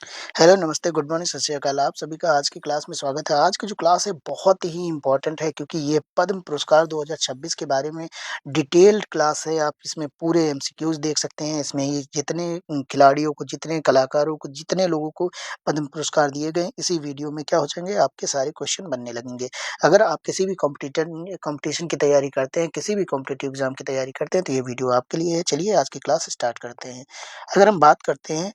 Hello, नमस्ते, good morning, सत श्री अकाल। आप सभी का आज की क्लास में स्वागत है। आज की जो क्लास है बहुत ही इम्पोर्टेंट है क्योंकि ये पद्म पुरस्कार 2026 के बारे में डिटेल्ड क्लास है। आप इसमें पूरे एमसीक्यूज़ देख सकते हैं। इसमें ये जितने खिलाड़ियों को, जितने कलाकारों को, जितने लोगों को पद्म पुरस्कार दिए गए, इसी वीडियो में क्या हो जाएँगे, आपके सारे क्वेश्चन बनने लगेंगे। अगर आप किसी भी कॉम्पिटिशन की तैयारी करते हैं, किसी भी कॉम्पिटिटिव एग्ज़ाम की तैयारी करते हैं, तो ये वीडियो आपके लिए है। चलिए आज की क्लास स्टार्ट करते हैं। अगर हम बात करते हैं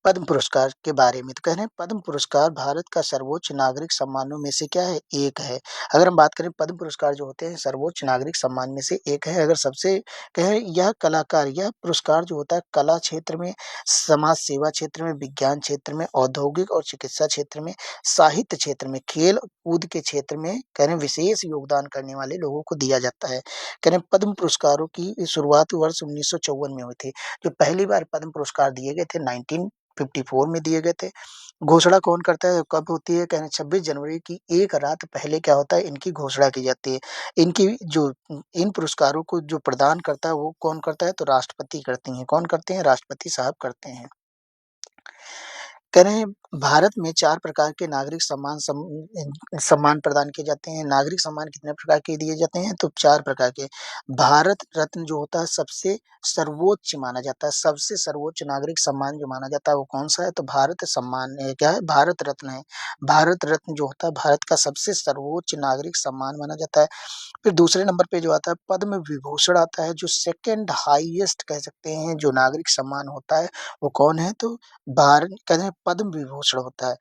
पद्म पुरस्कार के बारे में, तो कह रहे हैं पद्म पुरस्कार भारत का सर्वोच्च नागरिक सम्मानों में से क्या है? एक है। अगर हम बात करें पद्म पुरस्कार जो होते हैं सर्वोच्च नागरिक सम्मान में से एक है। अगर सबसे कहें यह कलाकार यह पुरस्कार जो होता है कला क्षेत्र में, समाज सेवा क्षेत्र में, विज्ञान क्षेत्र में, औद्योगिक और चिकित्सा क्षेत्र में, साहित्य क्षेत्र में, खेल-कूद के क्षेत्र में कह रहे हैं विशेष योगदान करने वाले लोगों को दिया जाता है। कह रहे हैं पद्म पुरस्कारों की शुरुआत वर्ष 1954 में हुई थी। जो पहली बार पद्म पुरस्कार दिए गए थे 1954 में दिए गए थे। घोषणा कौन करता है, कब होती है? कह रहे हैं 26 जनवरी की एक रात पहले क्या होता है, इनकी घोषणा की जाती है। इनकी जो इन पुरस्कारों को जो प्रदान करता है, वो कौन करता है? तो राष्ट्रपति करती हैं। कौन करते हैं? राष्ट्रपति साहब करते हैं। कह रहे हैं भारत में 4 प्रकार के नागरिक सम्मान प्रदान किए जाते हैं। नागरिक सम्मान कितने प्रकार के दिए जाते हैं? तो 4 प्रकार के। भारत रत्न जो होता है सबसे सर्वोच्च माना जाता है। सबसे सर्वोच्च नागरिक सम्मान जो माना जाता है वो कौन-सा है? तो भारत सम्मान क्या है? भारत रत्न है। भारत रत्न जो होता है भारत का सबसे सर्वोच्च नागरिक सम्मान माना जाता है। फिर दूसरे नंबर पे जो आता है पद्म विभूषण आता है, जो सेकंड हाईएस्ट कह सकते हैं जो नागरिक सम्मान होता है, वो कौन है? तो भारत कहते हैं पद्म विभूषण होता है।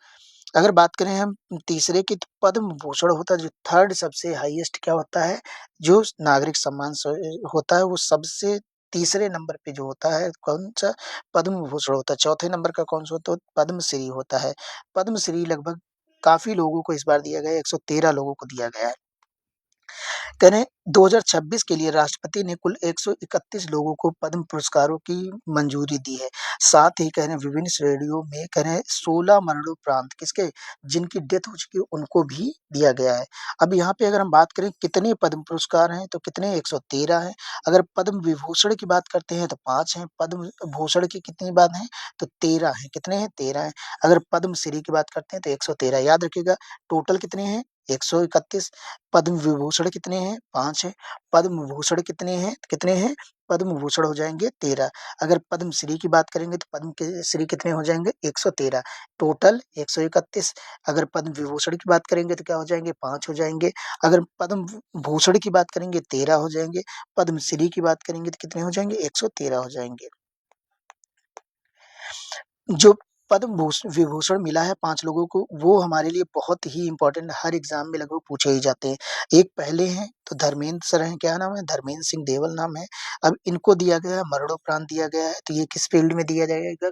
अगर बात करें हम तीसरे की, तो पद्म भूषण होता है जो थर्ड सबसे हाईएस्ट क्या होता है, जो नागरिक सम्मान होता है वो सबसे तीसरे नंबर पे जो होता है कौन-सा? पद्म भूषण होता है। चौथे नंबर का कौन-सा होता है? पद्मश्री होता है। पद्मश्री लगभग काफ़ी लोगों को इस बार दिया गया है, 113 लोगों को दिया गया है। कह रहे हैं 2026 के लिए राष्ट्रपति ने कुल 131 लोगों को पद्म पुरस्कारों की मंजूरी दी है। साथ ही कह रहे हैं विभिन्न श्रेणियों में कह रहे हैं 16 मरणोपरांत किसके? जिनकी डेथ हो चुकी है उनको भी दिया गया है। अब यहाँ पे अगर हम बात करें कितने पद्म पुरस्कार हैं, तो कितने? 113 हैं। अगर पद्म विभूषण की बात करते हैं तो 5 हैं। पद्म भूषण की कितनी बात है? तो 13 हैं। कितने हैं? 13 हैं। अगर पद्मश्री की बात करते हैं तो 113। याद रखिएगा टोटल कितने हैं? 131। पद्म विभूषण कितने हैं? 5 हैं। पद्म भूषण कितने हैं? कितने हैं? पद्म भूषण हो जाएँगे 13। अगर पद्मश्री की बात करेंगे तो पद्म के श्री कितने हो जाएँगे? 113। टोटल 131। अगर पद्म विभूषण की बात करेंगे तो क्या हो जाएँगे? 5 हो जाएँगे। अगर पद्म भूषण की बात करेंगे 13 हो जाएँगे। पद्मश्री की बात करेंगे तो कितने हो जाएँगे? 113 हो जाएँगे। जो पद्म विभूषण मिला है 5 लोगों को, वो हमारे लिए बहुत ही इम्पोर्टेंट हर एग्ज़ाम में लगभग पूछे ही जाते हैं। एक पहले हैं तो धर्मेंद्र सर हैं, क्या नाम है? धर्मेंद्र सिंह देवल नाम है। अब इनको दिया गया है मरणोपरांत दिया गया है, तो ये किस फ़ील्ड में दिया जाएगा?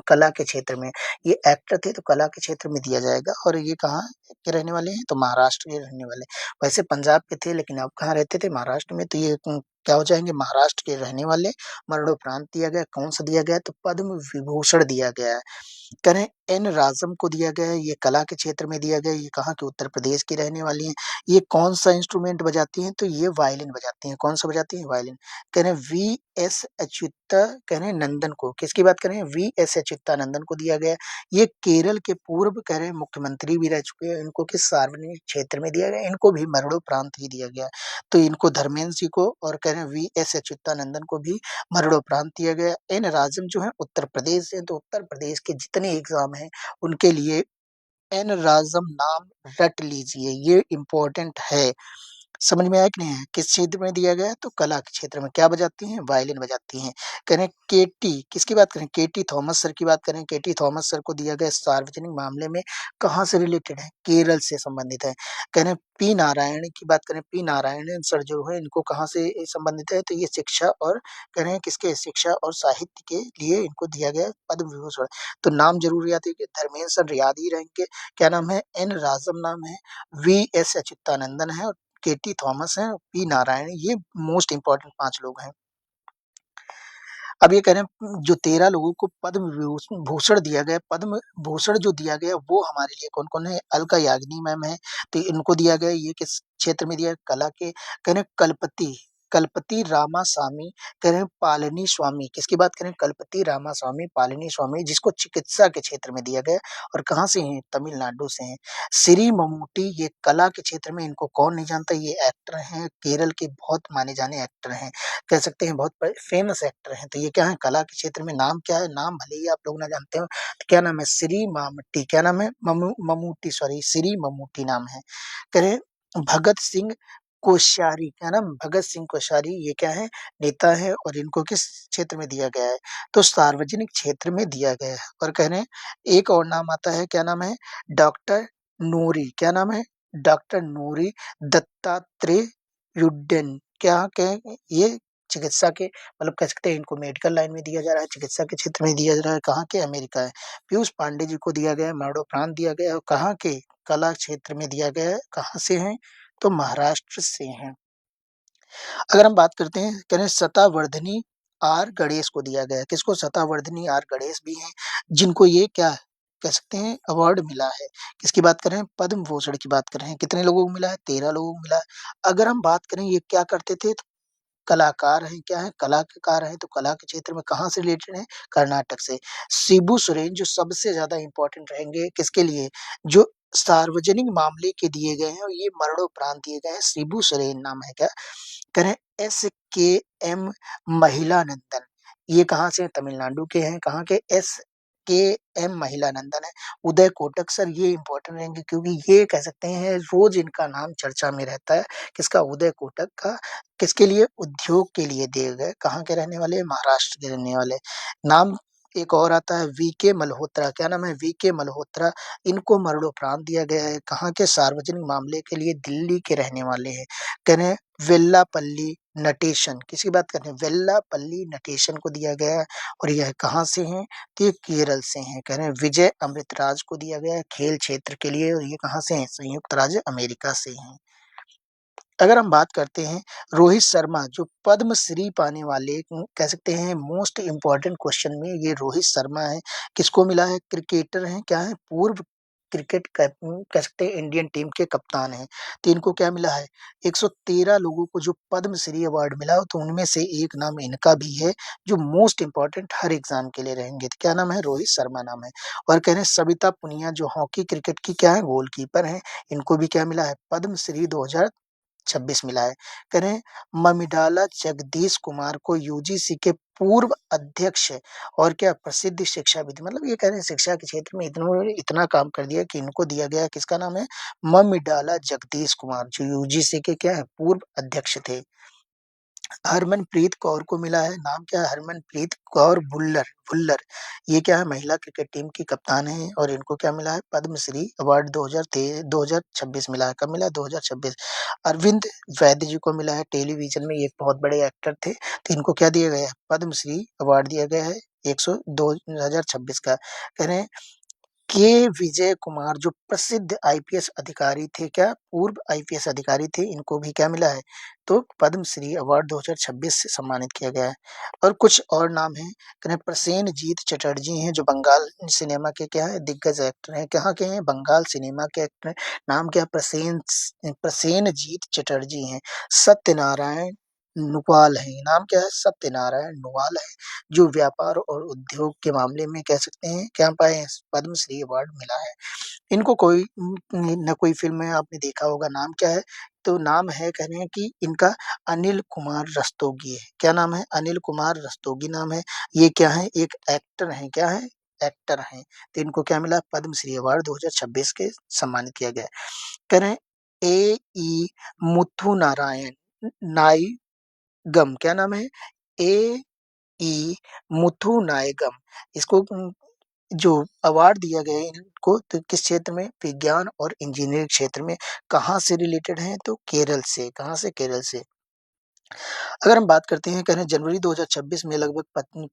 कला के क्षेत्र में। ये एक्टर थे तो कला के क्षेत्र में दिया जाएगा और ये कहाँ के रहने वाले हैं? तो महाराष्ट्र के रहने वाले। वैसे पंजाब के थे लेकिन अब कहाँ रहते थे? महाराष्ट्र में, तो ये क्या हो जाएँगे? महाराष्ट्र के रहने वाले। मरणोपरांत दिया गया, कौन-सा दिया गया है? तो पद्म विभूषण दिया गया है। करें एन राज़म को दिया गया है, ये कला के क्षेत्र में दिया गया है, ये कहाँ के? उत्तर प्रदेश की रहने वाली हैं। ये कौन-सा इंस्ट्रूमेंट बजाती हैं? तो ये वायलिन बजाती हैं। कौन-सा बजाती हैं? वायलिन। कह रहे हैं वी.एस. कह रहे हैं नंदन को, किसकी बात कर रहे हैं? वी.एस. अच्युतानंदन को दिया गया है। ये केरल के पूर्व कह रहे हैं मुख्यमंत्री भी रह चुके हैं, इनको किस सार्वजनिक क्षेत्र में दिया गया है? इनको भी मरणोपरांत ही दिया गया है। तो इनको धर्मेंद्र सिंह को और कह रहे हैं वी.एस. अच्युतानंदन को भी मरणोपरांत दिया गया। एन राज़म जो है उत्तर प्रदेश से, तो उत्तर प्रदेश के जितने एग्ज़ाम हैं, उनके लिए एन राज़म नाम रट लीजिए, ये इम्पोर्टेंट है। समझ में आया कि नहीं आया? किस क्षेत्र में दिया गया है? तो कला के क्षेत्र में। क्या बजाती हैं? वायलिन बजाती हैं। कह रहे हैं केटी, किसकी बात करें? केटी थॉमस सर की बात करें। केटी थॉमस सर को दिया गया सार्वजनिक मामले में, कहाँ से रिलेटेड है? केरल से संबंधित है। कह रहे हैं पी नारायण की बात करें, पी नारायणन सर जो है इनको कहाँ से संबंधित है? तो ये शिक्षा और कह रहे हैं किसके? शिक्षा और साहित्य के लिए इनको दिया गया है पद्म विभूषण। तो नाम ज़रूर याद रखिए, धर्मेंद्र सर याद ही रहेंगे। क्या नाम है? एन राज़म नाम है, वी.एस. अच्युतानंदन है, केटी थॉमस हैं, पी नारायण, ये मोस्ट इम्पोर्टेंट 5 लोग हैं। अब ये कह रहे हैं जो 13 लोगों को पद्म भूषण दिया गया, पद्म भूषण जो दिया गया वो हमारे लिए कौन-कौन है? अलका याग्निक मैम है, तो इनको दिया गया, ये किस क्षेत्र में दिया है? कला के। कह रहे हैं कलपति कलपति रामास्वामी, कह रहे हैं पालनीस्वामी, किसकी बात करें? कलपति रामास्वामी पालनीस्वामी, जिसको चिकित्सा के क्षेत्र में दिया गया और कहाँ से हैं? तमिलनाडु से हैं। श्री मम्मूटी, ये कला के क्षेत्र में, इनको कौन नहीं जानता, ये एक्टर हैं, केरल के बहुत माने-जाने एक्टर हैं। कह सकते हैं बहुत फेमस एक्टर हैं। तो ये क्या है? कला के क्षेत्र में। नाम क्या है? नाम भले ही आप लोग ना जानते हो, तो क्या नाम है? श्री मामट्टी, क्या नाम है? मम्मूटी, सॉरी, श्री मम्मूटी नाम है। कह रहे हैं भगत सिंह कोश्यारी, क्या नाम? भगत सिंह कोश्यारी, ये क्या है? नेता है और इनको किस क्षेत्र में दिया गया है? तो सार्वजनिक क्षेत्र में दिया गया है। और कह रहे हैं एक और नाम आता है, क्या नाम है? डॉक्टर नूरी, क्या नाम है? डॉक्टर नूरी दत्तात्रेयुड्डन, क्या कहें ये? चिकित्सा के, मतलब कह सकते हैं इनको मेडिकल लाइन में दिया जा रहा है, चिकित्सा के क्षेत्र में दिया जा रहा है। कहाँ के? अमेरिका है। पीयूष पांडे जी को दिया गया है, मरणोपरांत दिया गया है, और कहाँ के? कला क्षेत्र में दिया गया है। कहाँ से हैं? तो महाराष्ट्र से हैं। अगर हम बात करते हैं, कह रहे हैं शतावर्धिनी आर गणेश को दिया गया है। किसको? शतावर्धिनी आर गणेश भी हैं, जिनको ये क्या कह सकते हैं? अवार्ड मिला है। किसकी बात कर रहे हैं? पद्म भूषण की बात कर रहे हैं। कितने लोगों को मिला है? 13 लोगों को मिला है। अगर हम बात करें ये क्या करते थे? तो कलाकार हैं, क्या हैं? कलाकार हैं, तो कला के क्षेत्र में कहाँ से रिलेटेड हैं? कर्नाटक से। शिबू सोरेन जो सबसे ज़्यादा इम्पोर्टेंट रहेंगे, किसके लिए? जो सार्वजनिक मामले के दिए गए हैं और ये मरणोपरांत दिए गए हैं। शिबू सोरेन नाम है, क्या करें? एसकेएम महिलानंदन, ये कहाँ से हैं? तमिलनाडु के हैं। कहाँ के? एसकेएम महिलानंदन है। उदय कोटक, सर ये इम्पोर्टेंट रहेंगे क्योंकि ये कह सकते हैं रोज इनका नाम चर्चा में रहता है। किसका? उदय कोटक का। किसके लिए? उद्योग के लिए दिए गए। कहाँ के रहने वाले? महाराष्ट्र के रहने वाले। नाम एक और आता है वीके मल्होत्रा, क्या नाम है? वीके मल्होत्रा, इनको मरणोपरांत दिया गया है। कहाँ के? सार्वजनिक मामले के लिए दिल्ली के रहने वाले हैं। कह रहे हैं वेल्लापल्ली नटेशन, किसकी बात कर रहे हैं? वेल्लापल्ली नटेशन को दिया गया है। और यह कहाँ से हैं? तो ये केरल से हैं। कह रहे हैं विजय अमृतराज को दिया गया है खेल क्षेत्र के लिए, और ये कहाँ से हैं? संयुक्त राज्य अमेरिका से हैं। अगर हम बात करते हैं रोहित शर्मा, जो पद्मश्री पाने वाले, कह सकते हैं मोस्ट इम्पोर्टेंट क्वेश्चन में ये रोहित शर्मा है। किसको मिला है? क्रिकेटर हैं, क्या है? पूर्व क्रिकेट कह सकते हैं इंडियन टीम के कप्तान हैं। तो इनको क्या मिला है? 113 लोगों को जो पद्मश्री अवार्ड मिला, तो उनमें से एक नाम इनका भी है, जो मोस्ट इम्पोर्टेंट हर एग्जाम के लिए रहेंगे। तो क्या नाम है? रोहित शर्मा नाम है। और कह रहे हैं सविता पुनिया, जो हॉकी क्रिकेट की क्या है? गोलकीपर हैं, इनको भी क्या मिला है? पद्मश्री 2026 मिला है। करें ममिडाला जगदीश कुमार को यूजीसी के पूर्व अध्यक्ष और क्या प्रसिद्ध शिक्षाविद, मतलब ये कह रहे हैं शिक्षा के क्षेत्र में इन्होंने इतना काम कर दिया कि इनको दिया गया। किसका नाम है? ममिडाला जगदीश कुमार, जो यूजीसी के क्या है? पूर्व अध्यक्ष थे। हरमनप्रीत कौर को मिला है, नाम क्या है? हरमनप्रीत कौर भुल्लर, भुल्लर, ये क्या है? महिला क्रिकेट टीम की कप्तान है, और इनको क्या मिला है? पद्मश्री अवार्ड 2026 मिला है। कब मिला? 2026। अरविंद वैद्य जी को मिला है, टेलीविजन में ये एक बहुत बड़े एक्टर थे, तो इनको क्या दिया गया है? पद्मश्री अवार्ड दिया गया है 2026 का। कह रहे हैं के विजय कुमार, जो प्रसिद्ध आईपीएस अधिकारी थे, क्या पूर्व आईपीएस अधिकारी थे, इनको भी क्या मिला है? तो पद्मश्री अवार्ड 2026 से सम्मानित किया गया है। और कुछ और नाम हैं, कहें प्रसेनजीत चटर्जी हैं, जो बंगाल सिनेमा के क्या है? दिग्गज एक्टर हैं। कहाँ के हैं? बंगाल सिनेमा के एक्टर हैं। नाम क्या? प्रसेनजीत चटर्जी हैं। सत्यनारायण नुवाल है, नाम क्या है? सत्यनारायण नुवाल है, जो व्यापार और उद्योग के मामले में कह सकते हैं क्या पाए हैं? पद्मश्री अवार्ड मिला है। इनको कोई न कोई फ़िल्म में आपने देखा होगा, नाम क्या है? तो नाम है, कह रहे हैं कि इनका अनिल कुमार रस्तोगी है। क्या नाम है? अनिल कुमार रस्तोगी नाम है। ये क्या है? एक एक्टर हैं, क्या है? एक्टर हैं। तो इनको क्या मिला? पद्मश्री अवार्ड 2026 के सम्मानित किया गया है। कह रहे हैं ए.ई. मुथुनारायण नाइगम, क्या नाम है? ए.ई. मुथुनायगम, इसको जो अवार्ड दिया गया है इनको, तो किस क्षेत्र में? विज्ञान और इंजीनियरिंग क्षेत्र में। कहाँ से रिलेटेड हैं? तो केरल से। कहाँ से? केरल से। अगर हम बात करते हैं, कह रहे हैं जनवरी 2026 में लगभग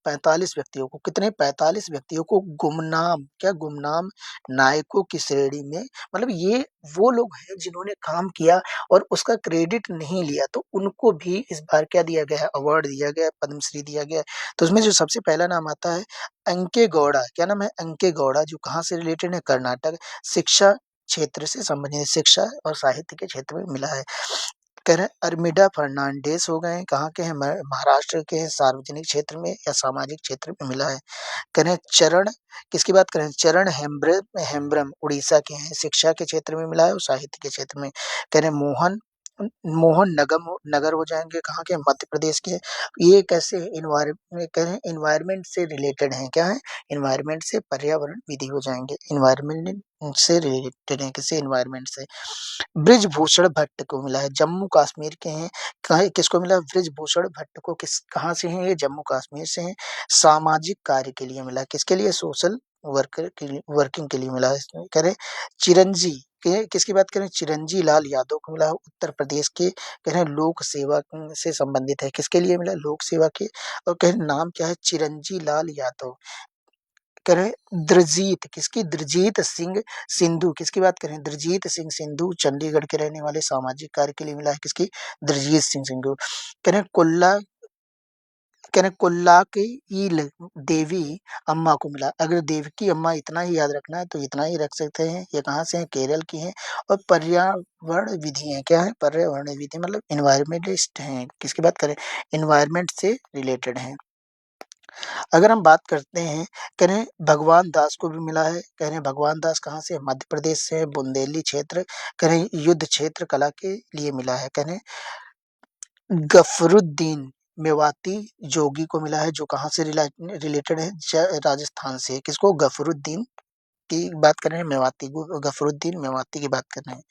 45 व्यक्तियों को, कितने? 45 व्यक्तियों को गुमनाम, क्या गुमनाम नायकों की श्रेणी में, मतलब ये वो लोग हैं जिन्होंने काम किया और उसका क्रेडिट नहीं लिया, तो उनको भी इस बार क्या दिया गया है? अवार्ड दिया गया है, पद्मश्री दिया गया है। तो उसमें जो सबसे पहला नाम आता है अंके गौड़ा, क्या नाम है? अंके गौड़ा, जो कहाँ से रिलेटेड है? कर्नाटक। शिक्षा क्षेत्र से संबंधित, शिक्षा और साहित्य के क्षेत्र में मिला है। कह रहे हैं अरमिडा फर्नांडिस हो गए हैं, कहाँ के हैं? महाराष्ट्र के हैं, सार्वजनिक क्षेत्र में या सामाजिक क्षेत्र में मिला है। कह रहे हैं चरण, किसकी बात कर रहे हैं? चरण हेम्ब्रम उड़ीसा के हैं, शिक्षा के क्षेत्र में मिला है और साहित्य के क्षेत्र में। कह रहे हैं मोहन नगर हो जाएँगे, कहाँ के हैं? मध्य प्रदेश के हैं। ये कैसे कह रहे हैं एनवायरनमेंट से रिलेटेड हैं, क्या है? एनवायरनमेंट से, पर्यावरण विधि हो जाएँगे, एनवायरनमेंट से रिलेटेड हैं, किससे? एनवायरनमेंट से। बृजभूषण भट्ट को मिला है, जम्मू कश्मीर के हैं, कहाँ किसको मिला? बृजभूषण भट्ट को, कहाँ से हैं ये? जम्मू कश्मीर से हैं। सामाजिक कार्य के लिए मिला है, किसके लिए? सोशल वर्कर के लिए, वर्किंग के लिए मिला है। इसमें कह रहे चिरंजी किसकी बात करें? चिरंजी लाल यादव को मिला है, उत्तर प्रदेश के। कह रहे हैं लोक सेवा से संबंधित है, किसके लिए मिला? लोक सेवा के। और कह रहे नाम क्या है? चिरंजी लाल यादव। कह रहे हैं दिलजीत, किसकी? दिलजीत सिंह सिंधु, किसकी बात करें? दिलजीत सिंह सिंधु चंडीगढ़ के रहने वाले, सामाजिक कार्य के लिए मिला है, किसकी? दिलजीत सिंह सिंधु। कह रहे हैं कोल्लाकील देवी अम्मा को मिला। अगर देवकी अम्मा इतना ही याद रखना है तो इतना ही रख सकते हैं। ये कहाँ से हैं? केरल की हैं। और पर्यावरण विधि हैं, क्या है? पर्यावरण विधि मतलब एनवायरमेंटिस्ट हैं, किसकी बात करें? एनवायरमेंट से रिलेटेड हैं। अगर हम बात करते हैं, कह रहे हैं भगवान दास को भी मिला है, कह रहे हैं भगवान दास कहाँ से? मध्य प्रदेश से, बुंदेली क्षेत्र। कह रहे हैं युद्ध क्षेत्र कला के लिए मिला है। कह रहे हैं गफरुद्दीन मेवाती जोगी को मिला है, जो कहाँ से रिलेटेड है? राजस्थान से। किसको? गफरुद्दीन की बात कर रहे हैं, मेवाती गफरुद्दीन मेवाती की बात कर रहे हैं।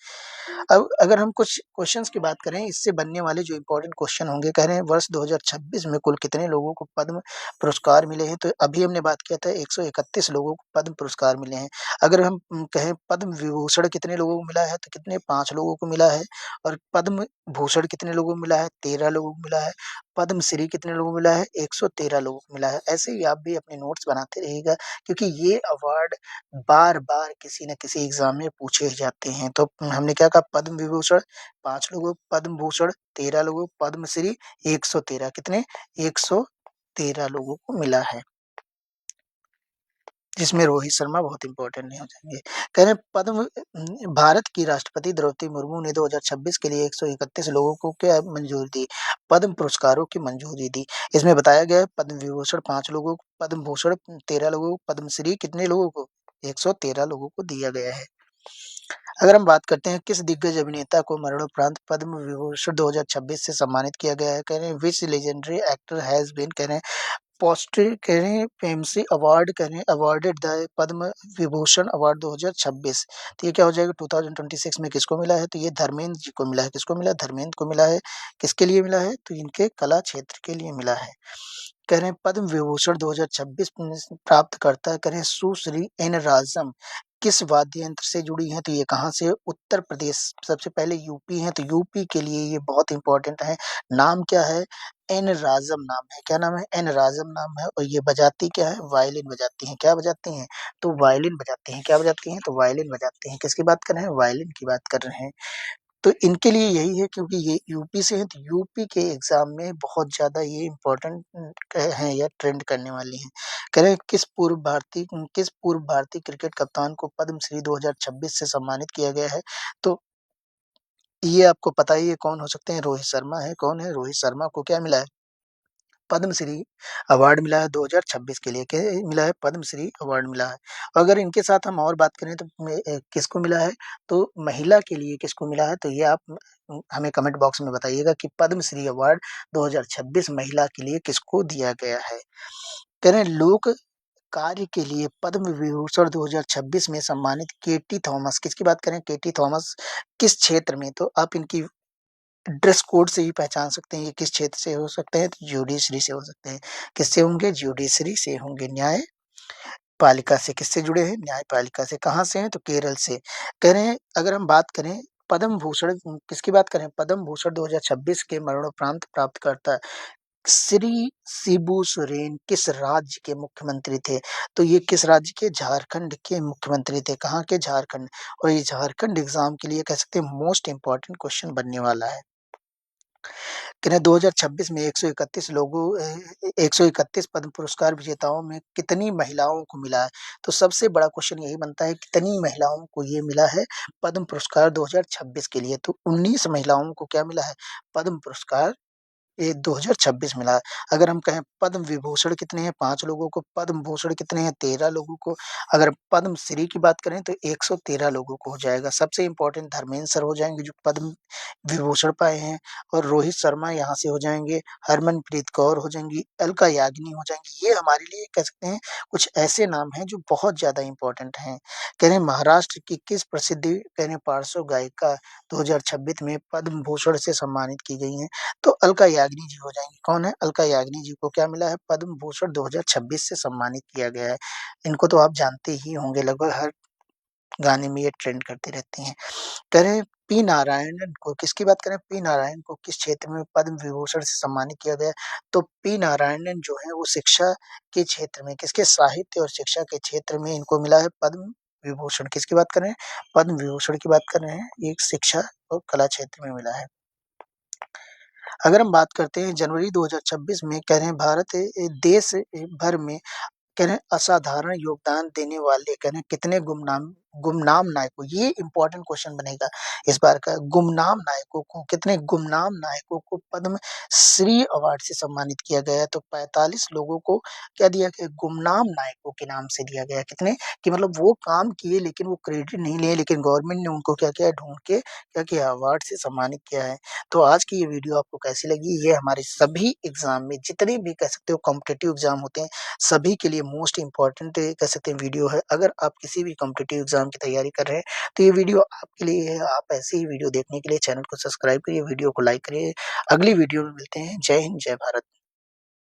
अब अगर हम कुछ क्वेश्चंस की बात करें, इससे बनने वाले जो इम्पोर्टेंट क्वेश्चन होंगे, कह रहे हैं वर्ष 2026 में कुल कितने लोगों को पद्म पुरस्कार मिले हैं? तो अभी हमने बात किया था 131 लोगों को पद्म पुरस्कार मिले हैं। अगर हम कहें पद्म विभूषण कितने लोगों को मिला है, तो कितने? 5 लोगों को मिला है। और पद्म भूषण कितने लोगों को मिला है? 13 लोगों को मिला है। पद्मश्री कितने लोगों को मिला है? 113 लोगों को मिला है। ऐसे ही आप भी अपने नोट्स बनाते रहिएगा, क्योंकि ये अवार्ड बार-बार किसी न किसी एग्ज़ाम में पूछे जाते हैं। तो हमने क्या कहा? पद्म विभूषण 5 लोगों को, पद्म भूषण 13 लोगों को, पद्मश्री 113 कितने? 113 लोगों को मिला है। जिसमें रोहित शर्मा बहुत इम्पोर्टेंट नहीं हो जाएँगे। कह रहे हैं भारत की राष्ट्रपति द्रौपदी मुर्मू ने 2026 के लिए 131 लोगों को क्या मंजूरी दी? पद्म पुरस्कारों की मंजूरी दी। इसमें बताया गया है पद्म विभूषण 5 लोगों को, पद्म भूषण 13 लोगों को, पद्मश्री कितने लोगों को? 113 लोगों को दिया गया है। अगर हम बात करते हैं किस दिग्गज अभिनेता को मरणोपरांत पद्म विभूषण 2026 से सम्मानित किया गया है? कह रहे हैं which legendary actor has been, कह रहे हैं पोस्टर, कह रहे हैं फेमसी अवार्ड, कह रहे हैं awarded the Padma Vibhushan award 2026। तो ये क्या हो जाएगा? 2026 में किसको मिला है? तो ये धर्मेंद्र जी को मिला है। किसको मिला है? धर्मेंद्र को मिला है। किसके लिए मिला है? तो इनके कला क्षेत्र के लिए मिला है। कह रहे हैं पद्म विभूषण 2026 प्राप्तकर्ता, कह रहे हैं सुश्री एन राजम किस वाद्य यंत्र से जुड़ी हैं? तो ये कहाँ से? उत्तर प्रदेश। सबसे पहले यूपी है, तो यूपी के लिए ये बहुत इंपॉर्टेंट है। नाम क्या है? एन राजम नाम है। क्या नाम है? एन राजम नाम है। और ये बजाती क्या है? वायलिन बजाती हैं। क्या बजाती हैं? तो वायलिन बजाती हैं। क्या बजाती हैं? तो वायलिन बजाती हैं। किसकी बात कर रहे हैं? वायलिन की बात कर रहे हैं। तो इनके लिए यही है, क्योंकि ये यूपी से हैं, तो यूपी के एग्ज़ाम में बहुत ज़्यादा ये इम्पोर्टेंट हैं या ट्रेंड करने वाली हैं। कह रहे हैं किस पूर्व भारतीय क्रिकेट कप्तान को पद्मश्री 2026 से सम्मानित किया गया है? तो ये आपको पता ही है कौन हो सकते हैं? रोहित शर्मा है। कौन है? रोहित शर्मा को क्या मिला है? पद्मश्री अवार्ड मिला है 2026 के लिए। क्या मिला है? पद्मश्री अवार्ड मिला है। अगर इनके साथ हम और बात करें तो किसको मिला है? तो महिला के लिए किसको मिला है? तो ये आप हमें कमेंट बॉक्स में बताइएगा कि पद्मश्री अवार्ड 2026 महिला के लिए किसको दिया गया है। कह रहे हैं लोक कार्य के लिए पद्म विभूषण 2026 में सम्मानित केटी थॉमस, किसकी बात करें? केटी थॉमस किस क्षेत्र में? तो आप इनकी ड्रेस कोड से ही पहचान सकते हैं ये किस क्षेत्र से हो सकते हैं, तो ज्यूडिशरी से हो सकते हैं। किससे होंगे? ज्यूडिशरी से होंगे, न्यायपालिका से। किससे जुड़े हैं? न्यायपालिका से। कहाँ से हैं? तो केरल से। कह रहे हैं अगर हम बात करें पद्म भूषण किसकी बात करें? पद्म भूषण 2026 के मरणोपरांत प्राप्तकर्ता श्री शिबू सोरेन किस राज्य के मुख्यमंत्री थे? तो ये किस राज्य के? झारखंड के मुख्यमंत्री थे। कहाँ के? झारखंड। और ये झारखंड एग्ज़ाम के लिए कह सकते हैं मोस्ट इम्पोर्टेंट क्वेश्चन बनने वाला है। कह रहे हैं 2026 में 131 पद्म पुरस्कार विजेताओं में कितनी महिलाओं को मिला है? तो सबसे बड़ा क्वेश्चन यही बनता है कितनी महिलाओं को ये मिला है पद्म पुरस्कार 2026 के लिए? तो 19 महिलाओं को क्या मिला है? पद्म पुरस्कार ये 2026 मिला है। अगर हम कहें पद्म विभूषण कितने हैं? 5 लोगों को, पद्म भूषण कितने हैं? 13 लोगों को, अगर पद्म श्री की बात करें तो 113 लोगों को हो जाएगा। सबसे इम्पोर्टेंट धर्मेंद्र सर हो जाएँगे जो पद्म विभूषण पाए हैं और रोहित शर्मा यहाँ से हो जाएँगे, हरमनप्रीत कौर हो जाएँगी, अलका याग्निक हो जाएँगी। ये हमारे लिए कह सकते हैं कुछ ऐसे नाम हैं जो बहुत ज़्यादा इम्पोर्टेंट हैं। कह रहे हैं महाराष्ट्र की किस प्रसिद्ध कह रहे हैं पार्श्व गायिका 2026 में पद्म भूषण से सम्मानित की गई हैं? तो अलका याग्निक जी हो जाएँगी। कौन है? अलका याग्निक जी को क्या मिला है? पद्म भूषण 2026 से सम्मानित किया गया है। इनको तो आप जानते ही होंगे, लगभग हर गाने में ये ट्रेंड करती रहती हैं। कह रहे हैं पी नारायणन को किसकी बात करें? पी नारायण को किस क्षेत्र में पद्म विभूषण से सम्मानित किया गया है? तो पी नारायणन जो है वो शिक्षा के क्षेत्र में किसके साहित्य और शिक्षा के क्षेत्र में इनको मिला है पद्म विभूषण। किसकी बात कर रहे हैं? पद्म विभूषण की बात कर रहे हैं। ये शिक्षा और कला क्षेत्र में मिला है। अगर हम बात करते हैं जनवरी 2026 में कह रहे हैं भारत देश भर में कह रहे हैं असाधारण योगदान देने वाले कह रहे हैं कितने गुमनाम नायकों ये इम्पोर्टेंट क्वेश्चन बनेगा इस बार का। गुमनाम नायकों को कितने गुमनाम नायकों को पद्म श्री अवार्ड से सम्मानित किया गया है? तो 45 लोगों को क्या दिया गया? गुमनाम नायकों के नाम से दिया गया। कितने कि मतलब वो काम किए लेकिन वो क्रेडिट नहीं लिए, लेकिन गवर्नमेंट ने उनको क्या किया? ढूँढ के क्या किया? अवार्ड से सम्मानित किया है। तो आज की ये वीडियो आपको कैसी लगी? ये हमारे सभी एग्ज़ाम में जितने भी कह सकते हो कॉम्पिटिटिव एग्ज़ाम होते हैं सभी के लिए मोस्ट इम्पोर्टेंट कह सकते हैं वीडियो है। अगर आप किसी भी कॉम्पिटिटिव एग्ज़ाम की तैयारी कर रहे हैं, तो ये वीडियो आपके लिए है। आप ऐसे ही वीडियो देखने के लिए चैनल को सब्सक्राइब करिए, वीडियो को लाइक करिए। अगली वीडियो में मिलते हैं। जय हिंद, जय भारत।